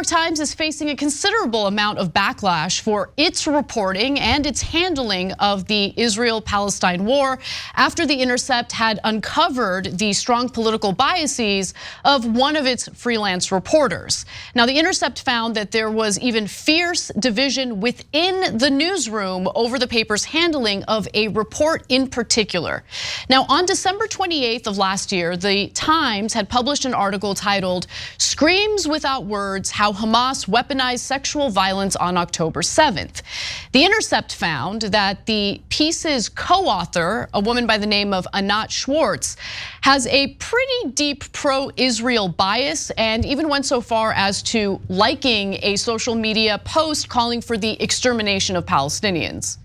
York Times is facing a considerable amount of backlash for its reporting and its handling of the Israel-Palestine war after The Intercept had uncovered the strong political biases of one of its freelance reporters. Now, The Intercept found that there was even fierce division within the newsroom over the paper's handling of a report in particular. Now, on December 28th of last year, The Times had published an article titled "Screams Without Words: How Hamas Weaponized Sexual Violence on October 7th. The Intercept found that the piece's co-author, a woman by the name of Anat Schwartz, has a pretty deep pro-Israel bias and even went so far as to liking a social media post calling for the extermination of Palestinians.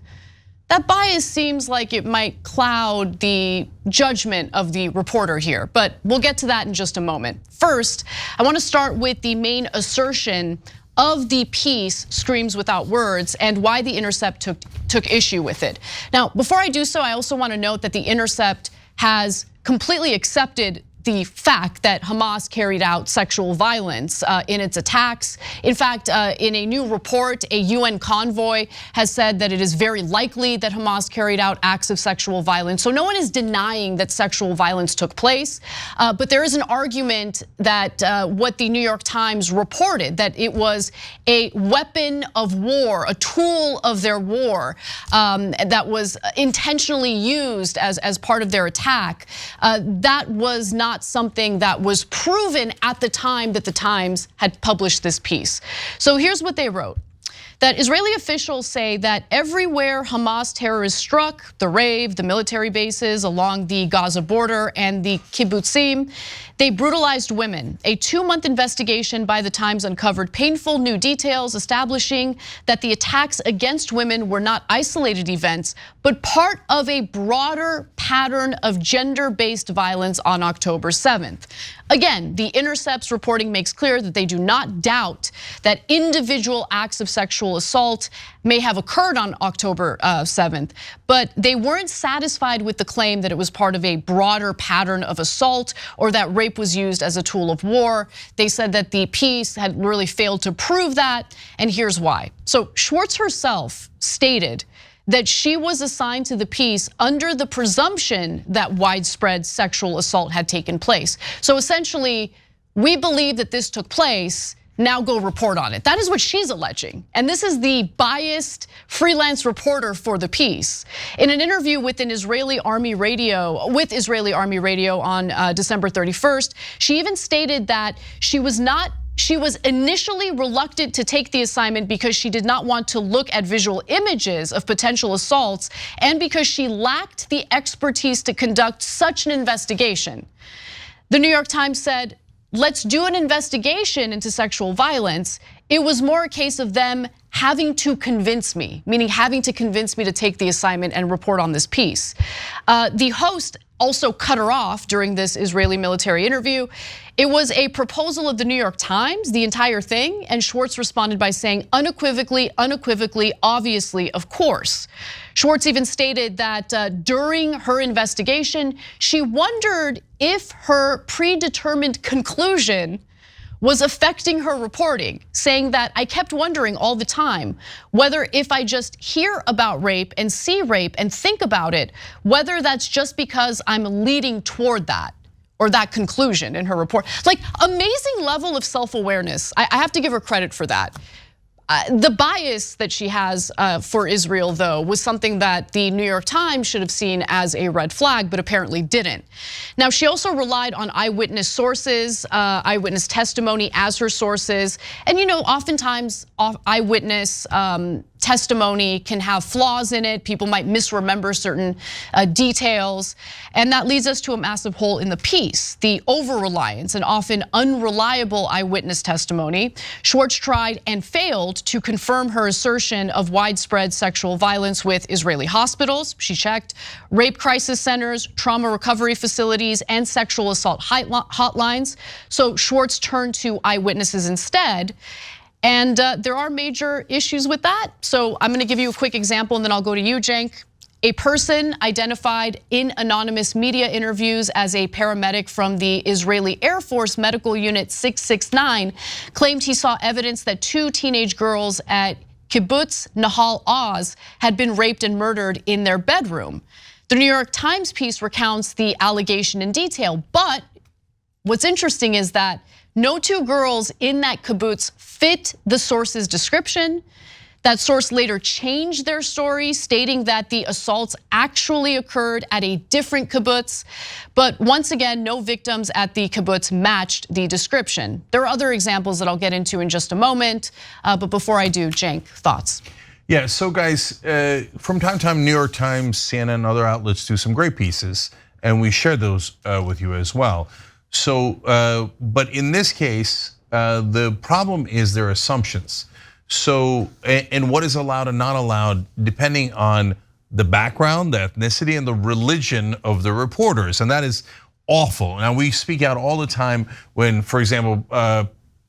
That bias seems like it might cloud the judgment of the reporter here, but we'll get to that in just a moment. First, I want to start with the main assertion of the piece, Screams Without Words, and why The Intercept took issue with it. Now, before I do so, I also want to note that The Intercept has completely accepted the fact that Hamas carried out sexual violence in its attacks. In fact, in a new report, a UN convoy has said that it is very likely that Hamas carried out acts of sexual violence. So no one is denying that sexual violence took place, but there is an argument that what the New York Times reported, that it was a weapon of war, a tool of their war that was intentionally used as part of their attack, that was not something that was proven at the time that the Times had published this piece. So here's what they wrote: that Israeli officials say that everywhere Hamas terrorists struck, the rave, the military bases along the Gaza border and the kibbutzim, they brutalized women. A 2-month investigation by the Times uncovered painful new details establishing that the attacks against women were not isolated events, but part of a broader pattern of gender-based violence on October 7th. Again, The Intercept's reporting makes clear that they do not doubt that individual acts of sexual assault may have occurred on October 7th, but they weren't satisfied with the claim that it was part of a broader pattern of assault or that rape was used as a tool of war. They said that the piece had really failed to prove that, and here's why. So Schwartz herself stated that she was assigned to the piece under the presumption that widespread sexual assault had taken place. So essentially, we believe that this took place, now go report on it. That is what she's alleging. And this is the biased freelance reporter for the piece. In an interview with Israeli Army Radio on December 31st, she even stated that she was initially reluctant to take the assignment because she did not want to look at visual images of potential assaults and because she lacked the expertise to conduct such an investigation. The New York Times said, let's do an investigation into sexual violence. It was more a case of them having to convince me, meaning having to convince me to take the assignment and report on this piece. The host also cut her off during this Israeli military interview. It was a proposal of the New York Times, the entire thing, and Schwartz responded by saying unequivocally, obviously, of course. Schwartz even stated that during her investigation, she wondered if her predetermined conclusion was affecting her reporting, saying that I kept wondering all the time whether if I just hear about rape and see rape and think about it, whether that's just because I'm leading toward that or that conclusion in her report. Like, amazing level of self-awareness. I have to give her credit for that. The bias that she has for Israel, though, was something that the New York Times should have seen as a red flag, but apparently didn't. Now, she also relied on eyewitness sources, eyewitness testimony as her sources. And oftentimes eyewitness testimony can have flaws in it. People might misremember certain details. And that leads us to a massive hole in the piece, the over-reliance and often unreliable eyewitness testimony. Schwartz tried and failed to confirm her assertion of widespread sexual violence with Israeli hospitals. She checked rape crisis centers, trauma recovery facilities, and sexual assault hotlines. So Schwartz turned to eyewitnesses instead. And there are major issues with that. So I'm gonna give you a quick example and then I'll go to you, Cenk. A person identified in anonymous media interviews as a paramedic from the Israeli Air Force Medical Unit 669 claimed he saw evidence that 2 teenage girls at Kibbutz Nahal Oz had been raped and murdered in their bedroom. The New York Times piece recounts the allegation in detail, but what's interesting is that no 2 girls in that kibbutz fit the source's description. That source later changed their story, stating that the assaults actually occurred at a different kibbutz. But once again, no victims at the kibbutz matched the description. There are other examples that I'll get into in just a moment. But before I do, Cenk, thoughts? Yeah, so guys, from time to time, New York Times, CNN, and other outlets do some great pieces, and we share those with you as well. So, but in this case, the problem is their assumptions. So, and what is allowed and not allowed, depending on the background, the ethnicity, and the religion of the reporters, and that is awful. Now, we speak out all the time when, for example,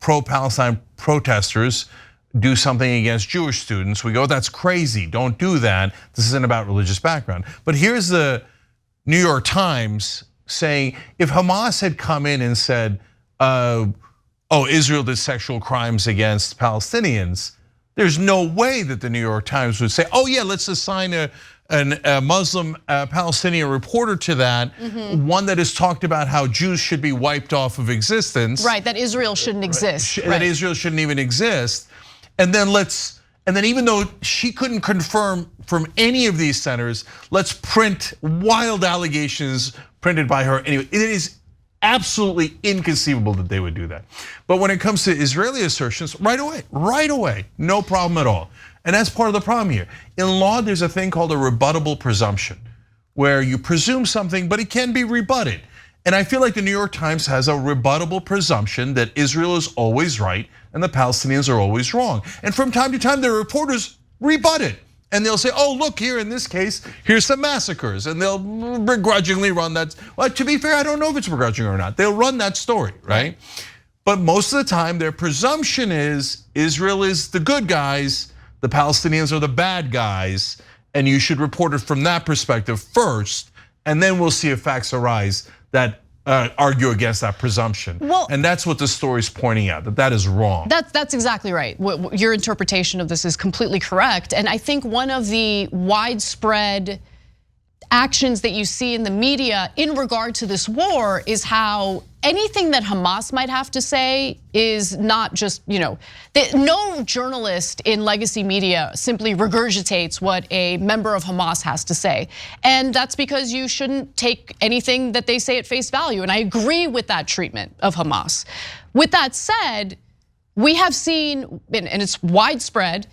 pro-Palestine protesters do something against Jewish students. We go, that's crazy, don't do that. This isn't about religious background. But here's the New York Times saying, if Hamas had come in and said, oh, Israel did sexual crimes against Palestinians, there's no way that the New York Times would say, oh yeah, let's assign a Muslim Palestinian reporter to that, one that has talked about how Jews should be wiped off of existence. Right, that Israel shouldn't exist. That Israel shouldn't even exist. And then even though she couldn't confirm from any of these centers, let's print wild allegations printed by her. Anyway, it is absolutely inconceivable that they would do that. But when it comes to Israeli assertions, right away, no problem at all. And that's part of the problem here. In law, there's a thing called a rebuttable presumption, where you presume something, but it can be rebutted. And I feel like the New York Times has a rebuttable presumption that Israel is always right and the Palestinians are always wrong. And from time to time, their reporters rebut it. And they'll say, oh, look here in this case, here's some massacres. And they'll begrudgingly run that. Well, to be fair, I don't know if it's begrudging or not. They'll run that story, right? But most of the time, their presumption is Israel is the good guys, the Palestinians are the bad guys, and you should report it from that perspective first, and then we'll see if facts arise that argue against that presumption. Well, and that's what the story's pointing out, that is wrong. That's exactly right. Your interpretation of this is completely correct. And I think one of the widespread actions that you see in the media in regard to this war is how anything that Hamas might have to say is not just, no journalist in legacy media simply regurgitates what a member of Hamas has to say. And that's because you shouldn't take anything that they say at face value. And I agree with that treatment of Hamas. With that said, we have seen, and it's widespread,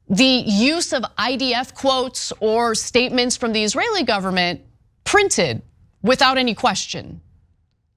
the use of IDF quotes or statements from the Israeli government printed without any question.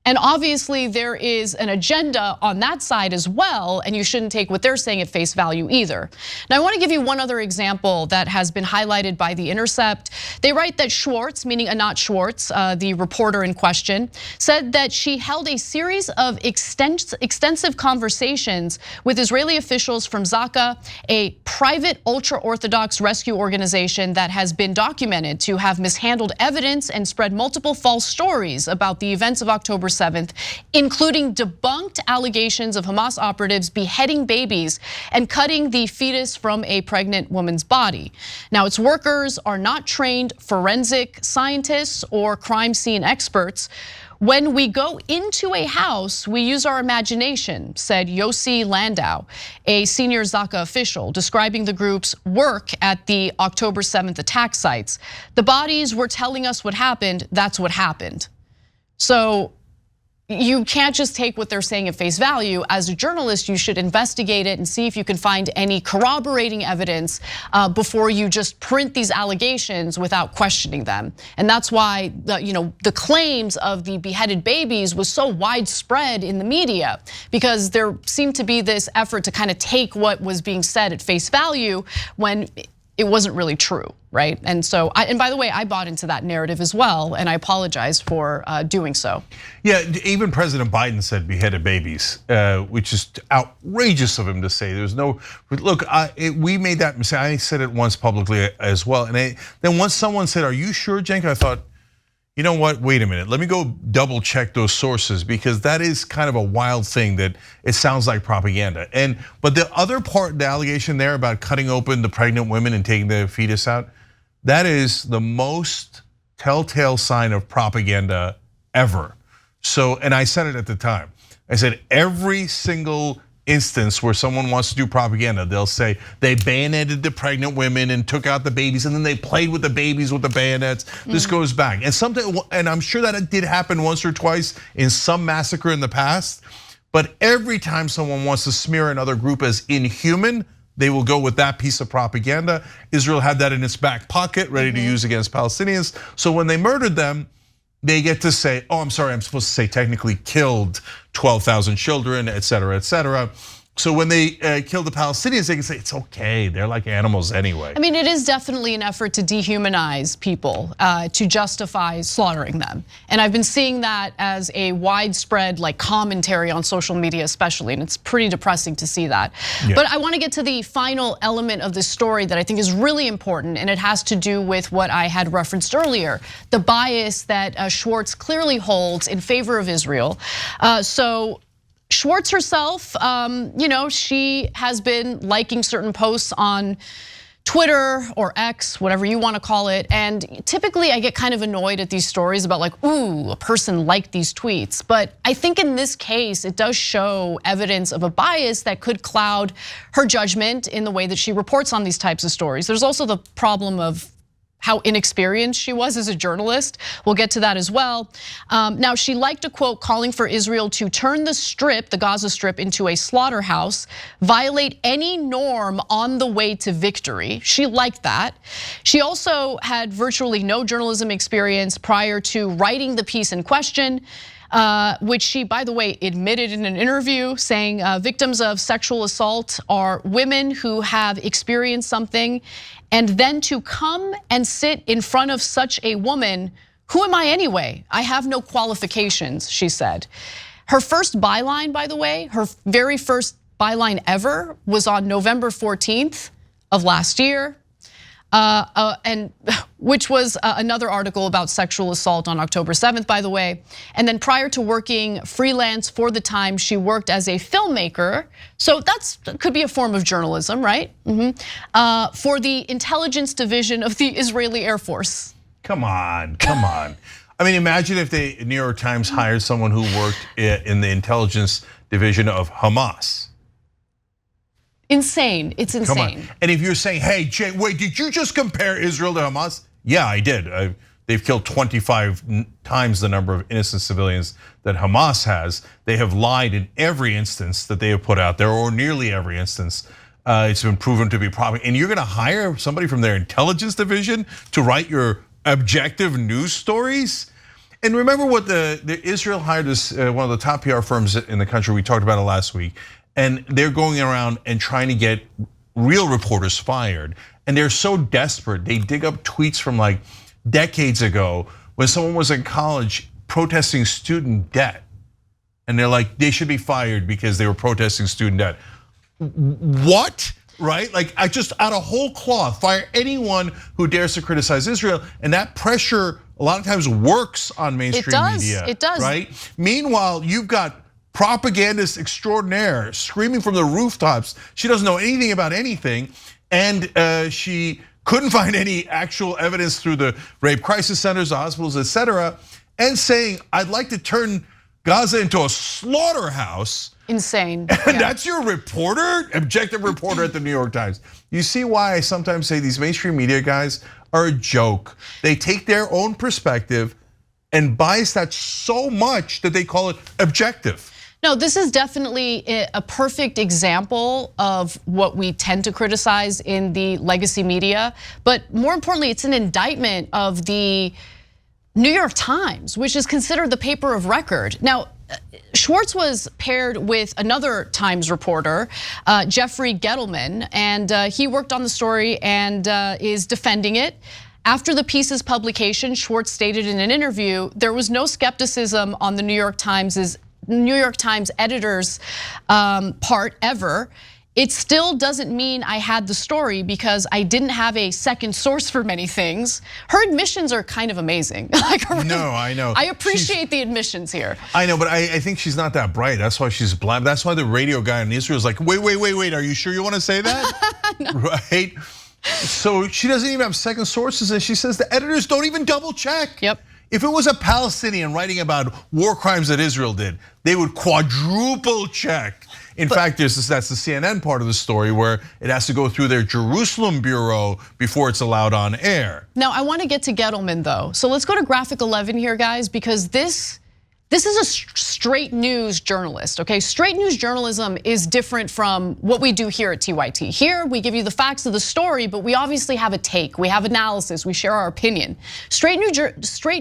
And obviously there is an agenda on that side as well, and you shouldn't take what they're saying at face value either. Now I want to give you one other example that has been highlighted by The Intercept. They write that Schwartz, meaning Anat Schwartz, the reporter in question, said that she held a series of extensive conversations with Israeli officials from Zaka, a private ultra-Orthodox rescue organization that has been documented to have mishandled evidence and spread multiple false stories about the events of October 7th, including debunked allegations of Hamas operatives beheading babies and cutting the fetus from a pregnant woman's body. Now, its workers are not trained forensic scientists or crime scene experts. When we go into a house, we use our imagination, said Yossi Landau, a senior Zaka official, describing the group's work at the October 7th attack sites. The bodies were telling us what happened, that's what happened. So you can't just take what they're saying at face value. As a journalist, you should investigate it and see if you can find any corroborating evidence before you just print these allegations without questioning them. And that's why the claims of the beheaded babies was so widespread in the media, because there seemed to be this effort to kind of take what was being said at face value when it wasn't really true, right? And so, and by the way, I bought into that narrative as well, and I apologize for doing so. Yeah, even President Biden said beheaded babies, which is outrageous of him to say. There's no, look, we made that mistake. I said it once publicly as well. And then once someone said, "Are you sure, Cenk?" I thought, you know what, wait a minute, let me go double check those sources, because that is kind of a wild thing that it sounds like propaganda. But the other part, the allegation there about cutting open the pregnant women and taking the fetus out, that is the most telltale sign of propaganda ever. So, and I said it at the time, I said every single instance where someone wants to do propaganda, they'll say they bayoneted the pregnant women and took out the babies, and then they played with the babies with the bayonets. This goes back, and I'm sure that it did happen once or twice in some massacre in the past. But every time someone wants to smear another group as inhuman, they will go with that piece of propaganda. Israel had that in its back pocket, ready to use against Palestinians. So when they murdered them, they get to say, oh, I'm sorry, I'm supposed to say technically killed 12,000 children, et cetera, et cetera. So when they kill the Palestinians, they can say it's okay, they're like animals anyway. I mean, it is definitely an effort to dehumanize people, to justify slaughtering them. And I've been seeing that as a widespread commentary on social media especially, and it's pretty depressing to see that. Yeah. But I wanna get to the final element of this story that I think is really important, and it has to do with what I had referenced earlier, the bias that Schwartz clearly holds in favor of Israel. So Schwartz herself, she has been liking certain posts on Twitter or X, whatever you want to call it. And typically I get kind of annoyed at these stories about ooh, a person liked these tweets. But I think in this case, it does show evidence of a bias that could cloud her judgment in the way that she reports on these types of stories. There's also the problem of how inexperienced she was as a journalist. We'll get to that as well. Now, she liked a quote calling for Israel to turn the Strip, the Gaza Strip, into a slaughterhouse, violate any norm on the way to victory. She liked that. She also had virtually no journalism experience prior to writing the piece in question, which she, by the way, admitted in an interview, saying victims of sexual assault are women who have experienced something, and then to come and sit in front of such a woman, who am I anyway? I have no qualifications, she said. Her first byline, by the way, her very first byline ever was on November 14th of last year. And which was another article about sexual assault on October 7th, by the way. And then prior to working freelance for the Times, she worked as a filmmaker. So that could be a form of journalism, right? For the intelligence division of the Israeli Air Force. Come on, come on. I mean, imagine if the New York Times hired someone who worked in the intelligence division of Hamas. Insane, it's insane. Come on. And if you're saying, hey, Jay, wait, did you just compare Israel to Hamas? Yeah, I did. They've killed 25 times the number of innocent civilians that Hamas has. They have lied in every instance that they have put out there, or nearly every instance. It's been proven to be proper. And you're gonna hire somebody from their intelligence division to write your objective news stories? And remember what the Israel hired this, one of the top PR firms in the country. We talked about it last week. And they're going around and trying to get real reporters fired. And they're so desperate, they dig up tweets from decades ago when someone was in college protesting student debt. And they're like, they should be fired because they were protesting student debt. What, right? I just out of whole cloth, fire anyone who dares to criticize Israel. And that pressure a lot of times works on mainstream media. It does. Right? Meanwhile, you've got propagandist extraordinaire screaming from the rooftops. She doesn't know anything about anything, and she couldn't find any actual evidence through the rape crisis centers, the hospitals, et cetera, and saying, I'd like to turn Gaza into a slaughterhouse. Insane. And that's your reporter, objective reporter at the New York Times. You see why I sometimes say these mainstream media guys are a joke. They take their own perspective and bias that so much that they call it objective. No, this is definitely a perfect example of what we tend to criticize in the legacy media. But more importantly, it's an indictment of the New York Times, which is considered the paper of record. Now, Schwartz was paired with another Times reporter, Jeffrey Gettleman, and he worked on the story and is defending it. After the piece's publication, Schwartz stated in an interview, there was no skepticism on the New York Times editor's part ever. It still doesn't mean I had the story because I didn't have a second source for many things. Her admissions are kind of amazing. No, I know. I appreciate the admissions here. I know, but I think she's not that bright. That's why she's blind. That's why the radio guy in Israel is like, wait, are you sure you want to say that? No. Right? So she doesn't even have second sources, and she says the editors don't even double check. Yep. If it was a Palestinian writing about war crimes that Israel did, they would quadruple check. In fact, that's the CNN part of the story where it has to go through their Jerusalem bureau before it's allowed on air. Now, I want to get to Gettleman though. So let's go to graphic 11 here, guys, because this is a straight news journalist, okay? Straight news journalism is different from what we do here at TYT. Here, we give you the facts of the story, but we obviously have a take, we have analysis, we share our opinion. Straight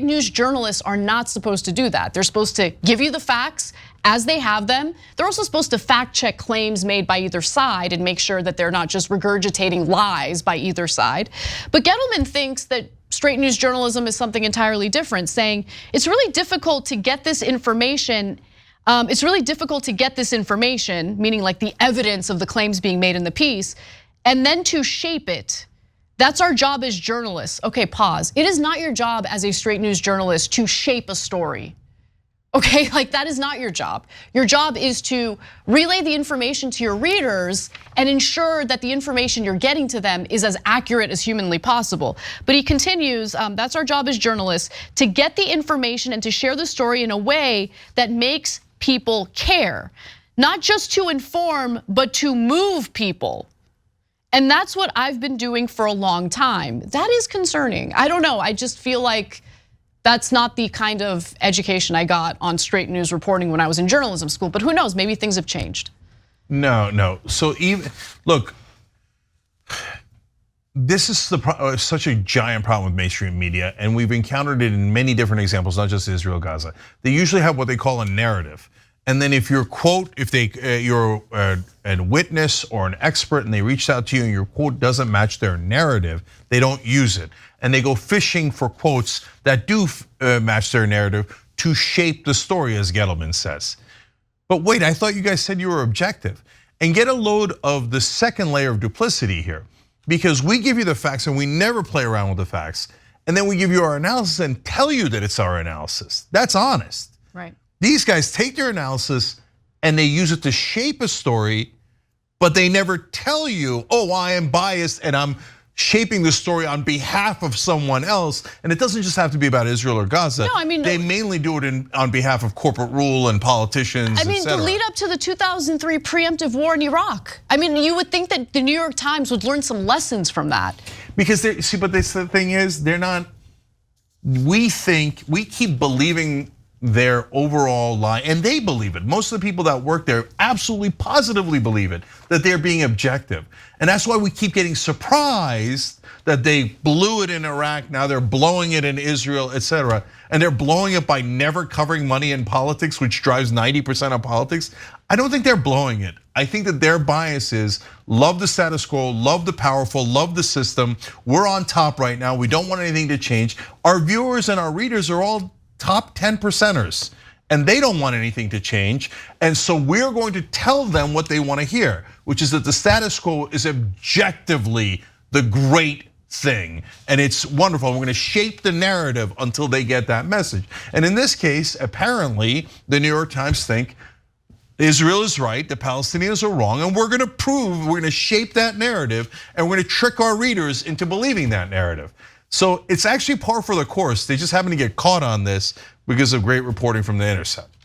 news journalists are not supposed to do that. They're supposed to give you the facts as they have them. They're also supposed to fact check claims made by either side and make sure that they're not just regurgitating lies by either side. But Gettleman thinks that straight news journalism is something entirely different, saying it's really difficult to get this information. Meaning like the evidence of the claims being made in the piece, and then to shape it. That's our job as journalists. Okay, pause. It is not your job as a straight news journalist to shape a story. Okay, like that is not your job. Your job is to relay the information to your readers and ensure that the information you're getting to them is as accurate as humanly possible. But he continues, that's our job as journalists, to get the information and to share the story in a way that makes people care. Not just to inform, but to move people. And that's what I've been doing for a long time. That is concerning. I don't know, I just feel like that's not the kind of education I got on straight news reporting when I was in journalism school, but who knows, maybe things have changed. No, so even, look, this is such a giant problem with mainstream media, and we've encountered it in many different examples, not just Israel, Gaza. They usually have what they call a narrative. And then if you're a witness or an expert and they reached out to you and your quote doesn't match their narrative, they don't use it. And they go fishing for quotes that do match their narrative to shape the story, as Gettleman says. But wait, I thought you guys said you were objective. And get a load of the second layer of duplicity here, because we give you the facts and we never play around with the facts. And then we give you our analysis and tell you that it's our analysis. That's honest. Right. These guys take their analysis and they use it to shape a story, but they never tell you, oh, I am biased and I'm shaping the story on behalf of someone else. And it doesn't just have to be about Israel or Gaza. No, I mean, they mainly do it on behalf of corporate rule and politicians, I mean, the lead up to the 2003 preemptive war in Iraq. I mean, you would think that the New York Times would learn some lessons from that. Because see, but the thing is, they're not, we keep believing their overall lie, and they believe it. Most of the people that work there absolutely positively believe it, that they're being objective. And that's why we keep getting surprised that they blew it in Iraq, now they're blowing it in Israel, etc. And they're blowing it by never covering money in politics, which drives 90% of politics. I don't think they're blowing it. I think that their bias is love the status quo, love the powerful, love the system. We're on top right now, we don't want anything to change. Our viewers and our readers are all top 10%ers, and they don't want anything to change. And so we're going to tell them what they want to hear, which is that the status quo is objectively the great thing, and it's wonderful. We're going to shape the narrative until they get that message. And in this case, apparently, the New York Times think Israel is right, the Palestinians are wrong, and we're going to shape that narrative, and we're going to trick our readers into believing that narrative. So it's actually par for the course. They just happen to get caught on this because of great reporting from The Intercept.